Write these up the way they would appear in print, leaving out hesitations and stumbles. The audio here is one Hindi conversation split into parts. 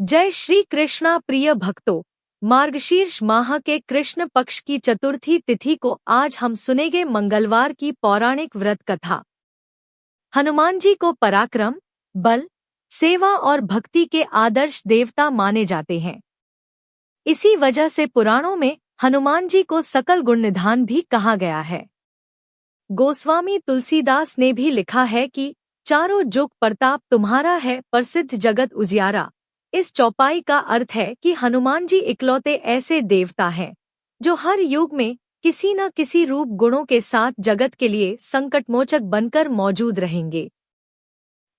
जय श्री कृष्णा प्रिय भक्तों। मार्गशीर्ष माह के कृष्ण पक्ष की चतुर्थी तिथि को आज हम सुनेंगे मंगलवार की पौराणिक व्रत कथा। हनुमान जी को पराक्रम, बल, सेवा और भक्ति के आदर्श देवता माने जाते हैं। इसी वजह से पुराणों में हनुमान जी को सकल गुण निधान भी कहा गया है। गोस्वामी तुलसीदास ने भी लिखा है कि चारों जुग प्रताप तुम्हारा है, प्रसिद्ध जगत उजियारा। इस चौपाई का अर्थ है कि हनुमान जी इकलौते ऐसे देवता हैं जो हर युग में किसी न किसी रूप गुणों के साथ जगत के लिए संकटमोचक बनकर मौजूद रहेंगे।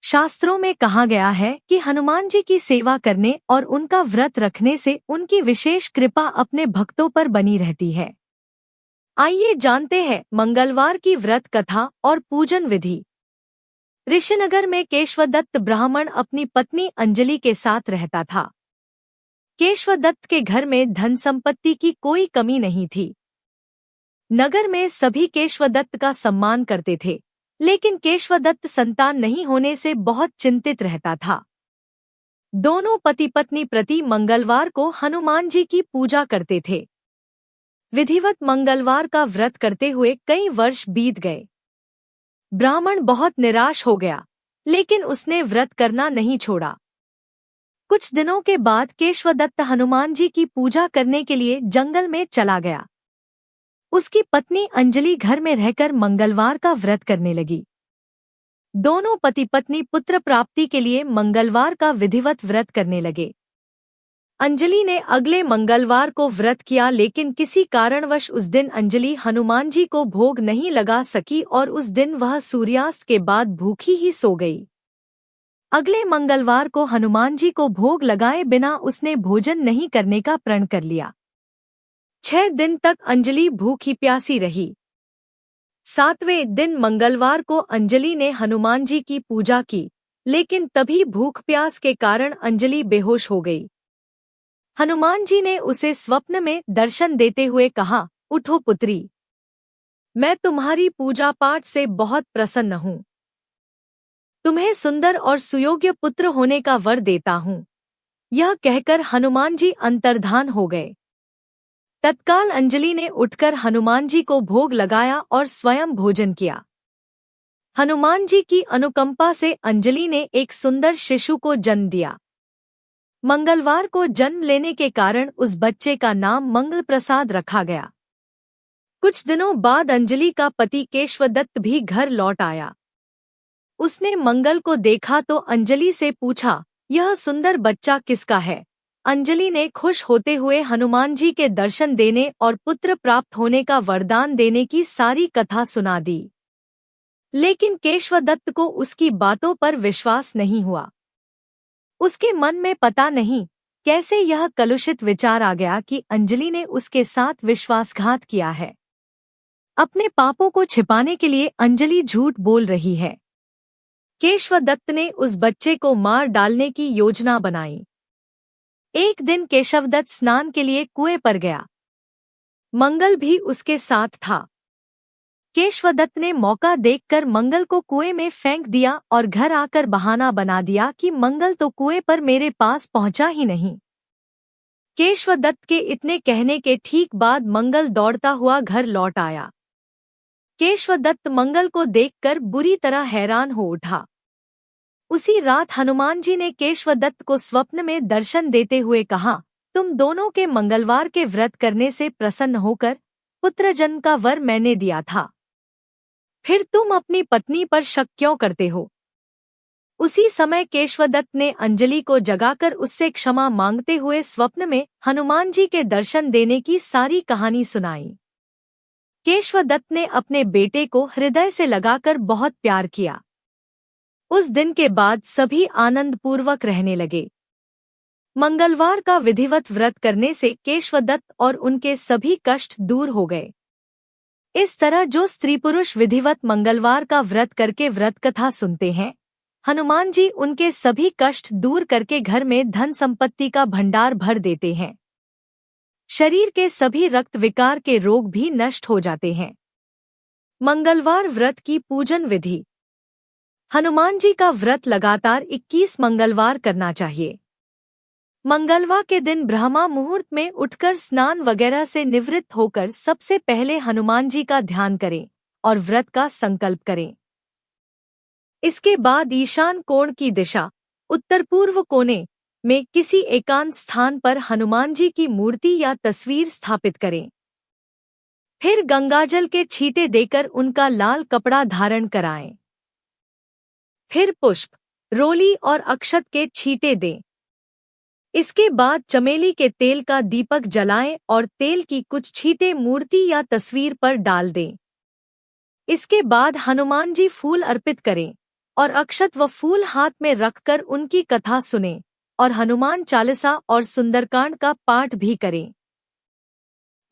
शास्त्रों में कहा गया है कि हनुमान जी की सेवा करने और उनका व्रत रखने से उनकी विशेष कृपा अपने भक्तों पर बनी रहती है। आइए जानते हैं मंगलवार की व्रत कथा और पूजन विधि। ऋषिनगर में केशवदत्त ब्राह्मण अपनी पत्नी अंजलि के साथ रहता था। केशवदत्त के घर में धन संपत्ति की कोई कमी नहीं थी। नगर में सभी केशवदत्त का सम्मान करते थे, लेकिन केशवदत्त संतान नहीं होने से बहुत चिंतित रहता था। दोनों पति पत्नी प्रति मंगलवार को हनुमान जी की पूजा करते थे। विधिवत मंगलवार का व्रत करते हुए कई वर्ष बीत गए। ब्राह्मण बहुत निराश हो गया, लेकिन उसने व्रत करना नहीं छोड़ा। कुछ दिनों के बाद केशवदत्त हनुमान जी की पूजा करने के लिए जंगल में चला गया। उसकी पत्नी अंजलि घर में रहकर मंगलवार का व्रत करने लगी। दोनों पति पत्नी पुत्र प्राप्ति के लिए मंगलवार का विधिवत व्रत करने लगे। अंजलि ने अगले मंगलवार को व्रत किया, लेकिन किसी कारणवश उस दिन अंजलि हनुमान जी को भोग नहीं लगा सकी और उस दिन वह सूर्यास्त के बाद भूखी ही सो गई। अगले मंगलवार को हनुमान जी को भोग लगाए बिना उसने भोजन नहीं करने का प्रण कर लिया। 6 दिन तक अंजलि भूखी प्यासी रही। 7वें दिन मंगलवार को अंजलि ने हनुमान जी की पूजा की, लेकिन तभी भूख प्यास के कारण अंजलि बेहोश हो गई। हनुमान जी ने उसे स्वप्न में दर्शन देते हुए कहा, उठो पुत्री, मैं तुम्हारी पूजा पाठ से बहुत प्रसन्न हूँ। तुम्हें सुंदर और सुयोग्य पुत्र होने का वर देता हूँ। यह कहकर हनुमान जी अंतर्धान हो गए। तत्काल अंजलि ने उठकर हनुमान जी को भोग लगाया और स्वयं भोजन किया। हनुमान जी की अनुकंपा से अंजलि ने एक सुंदर शिशु को जन्म दिया। मंगलवार को जन्म लेने के कारण उस बच्चे का नाम मंगल प्रसाद रखा गया। कुछ दिनों बाद अंजलि का पति केशवदत्त भी घर लौट आया। उसने मंगल को देखा तो अंजलि से पूछा, यह सुंदर बच्चा किसका है? अंजलि ने खुश होते हुए हनुमान जी के दर्शन देने और पुत्र प्राप्त होने का वरदान देने की सारी कथा सुना दी। लेकिन केशवदत्त को उसकी बातों पर विश्वास नहीं हुआ। उसके मन में पता नहीं कैसे यह कलुषित विचार आ गया कि अंजलि ने उसके साथ विश्वासघात किया है। अपने पापों को छिपाने के लिए अंजलि झूठ बोल रही है। केशवदत्त ने उस बच्चे को मार डालने की योजना बनाई। एक दिन केशवदत्त स्नान के लिए कुएं पर गया। मंगल भी उसके साथ था। केशवदत्त ने मौका देखकर मंगल को कुएं में फेंक दिया और घर आकर बहाना बना दिया कि मंगल तो कुएं पर मेरे पास पहुंचा ही नहीं। केशवदत्त के इतने कहने के ठीक बाद मंगल दौड़ता हुआ घर लौट आया। केशवदत्त मंगल को देखकर बुरी तरह हैरान हो उठा। उसी रात हनुमान जी ने केशवदत्त को स्वप्न में दर्शन देते हुए कहा, तुम दोनों के मंगलवार के व्रत करने से प्रसन्न होकर पुत्र जन्म का वर मैंने दिया था, फिर तुम अपनी पत्नी पर शक क्यों करते हो? उसी समय केशवदत्त ने अंजलि को जगाकर उससे क्षमा मांगते हुए स्वप्न में हनुमान जी के दर्शन देने की सारी कहानी सुनाई। केशवदत्त ने अपने बेटे को हृदय से लगाकर बहुत प्यार किया। उस दिन के बाद सभी आनंदपूर्वक रहने लगे। मंगलवार का विधिवत व्रत करने से केशवदत्त और उनके सभी कष्ट दूर हो गए। इस तरह जो स्त्री पुरुष विधिवत मंगलवार का व्रत करके व्रत कथा सुनते हैं, हनुमान जी उनके सभी कष्ट दूर करके घर में धन संपत्ति का भंडार भर देते हैं। शरीर के सभी रक्त विकार के रोग भी नष्ट हो जाते हैं। मंगलवार व्रत की पूजन विधि। हनुमान जी का व्रत लगातार 21 मंगलवार करना चाहिए। मंगलवार के दिन ब्रह्मा मुहूर्त में उठकर स्नान वगैरह से निवृत्त होकर सबसे पहले हनुमान जी का ध्यान करें और व्रत का संकल्प करें। इसके बाद ईशान कोण की दिशा उत्तर पूर्व कोने में किसी एकांत स्थान पर हनुमान जी की मूर्ति या तस्वीर स्थापित करें। फिर गंगाजल के छींटे देकर उनका लाल कपड़ा धारण कराएं। फिर पुष्प, रोली और अक्षत के छींटे दें। इसके बाद चमेली के तेल का दीपक जलाएं और तेल की कुछ छींटे मूर्ति या तस्वीर पर डाल दें। इसके बाद हनुमान जी फूल अर्पित करें और अक्षत व फूल हाथ में रखकर उनकी कथा सुनें और हनुमान चालीसा और सुंदरकांड का पाठ भी करें।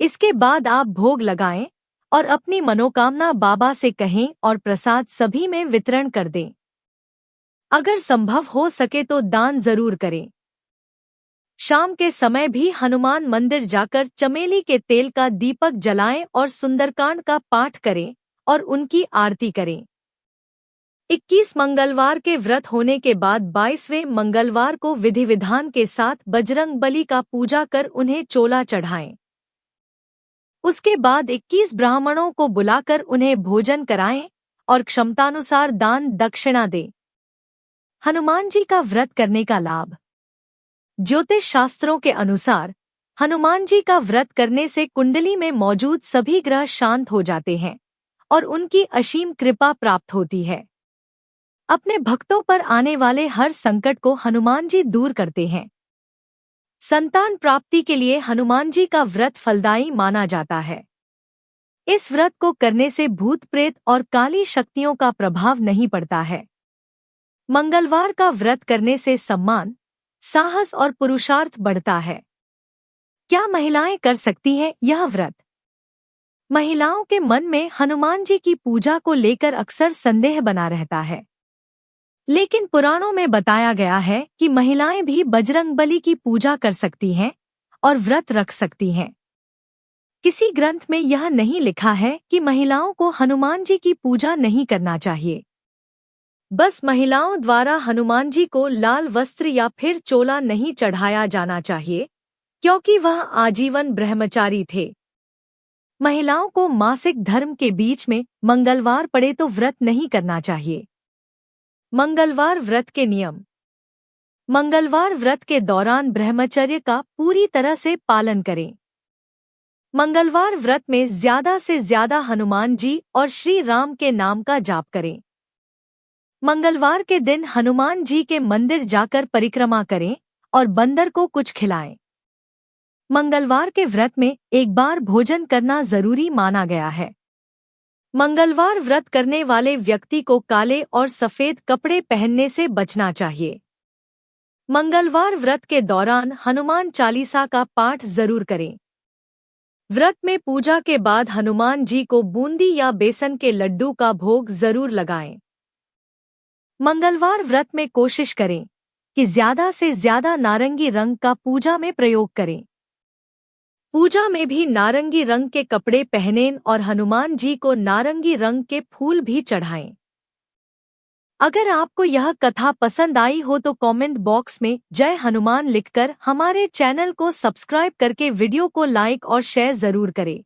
इसके बाद आप भोग लगाएं और अपनी मनोकामना बाबा से कहें और प्रसाद सभी में वितरण कर दें। अगर संभव हो सके तो दान जरूर करें। शाम के समय भी हनुमान मंदिर जाकर चमेली के तेल का दीपक जलाएं और सुंदरकांड का पाठ करें और उनकी आरती करें। 21 मंगलवार के व्रत होने के बाद 22वें मंगलवार को विधि विधान के साथ बजरंग बली का पूजा कर उन्हें चोला चढ़ाएं। उसके बाद 21 ब्राह्मणों को बुलाकर उन्हें भोजन कराएं और क्षमतानुसार दान दक्षिणा दें। हनुमान जी का व्रत करने का लाभ। ज्योतिष शास्त्रों के अनुसार हनुमान जी का व्रत करने से कुंडली में मौजूद सभी ग्रह शांत हो जाते हैं और उनकी असीम कृपा प्राप्त होती है। अपने भक्तों पर आने वाले हर संकट को हनुमान जी दूर करते हैं। संतान प्राप्ति के लिए हनुमान जी का व्रत फलदायी माना जाता है। इस व्रत को करने से भूत प्रेत और काली शक्तियों का प्रभाव नहीं पड़ता है। मंगलवार का व्रत करने से सम्मान, साहस और पुरुषार्थ बढ़ता है। क्या महिलाएं कर सकती हैं यह व्रत? महिलाओं के मन में हनुमान जी की पूजा को लेकर अक्सर संदेह बना रहता है, लेकिन पुराणों में बताया गया है कि महिलाएं भी बजरंगबली की पूजा कर सकती हैं और व्रत रख सकती हैं। किसी ग्रंथ में यह नहीं लिखा है कि महिलाओं को हनुमान जी की पूजा नहीं करना चाहिए। बस महिलाओं द्वारा हनुमान जी को लाल वस्त्र या फिर चोला नहीं चढ़ाया जाना चाहिए, क्योंकि वह आजीवन ब्रह्मचारी थे। महिलाओं को मासिक धर्म के बीच में मंगलवार पड़े तो व्रत नहीं करना चाहिए। मंगलवार व्रत के नियम। मंगलवार व्रत के दौरान ब्रह्मचर्य का पूरी तरह से पालन करें। मंगलवार व्रत में ज्यादा से ज्यादा हनुमान जी और श्री राम के नाम का जाप करें। मंगलवार के दिन हनुमान जी के मंदिर जाकर परिक्रमा करें और बंदर को कुछ खिलाएं। मंगलवार के व्रत में एक बार भोजन करना जरूरी माना गया है। मंगलवार व्रत करने वाले व्यक्ति को काले और सफेद कपड़े पहनने से बचना चाहिए। मंगलवार व्रत के दौरान हनुमान चालीसा का पाठ जरूर करें। व्रत में पूजा के बाद हनुमान जी को बूंदी या बेसन के लड्डू का भोग जरूर लगाएं। मंगलवार व्रत में कोशिश करें कि ज्यादा से ज्यादा नारंगी रंग का पूजा में प्रयोग करें। पूजा में भी नारंगी रंग के कपड़े पहनें और हनुमान जी को नारंगी रंग के फूल भी चढ़ाएं। अगर आपको यह कथा पसंद आई हो तो कमेंट बॉक्स में जय हनुमान लिखकर हमारे चैनल को सब्सक्राइब करके वीडियो को लाइक और शेयर जरूर करें।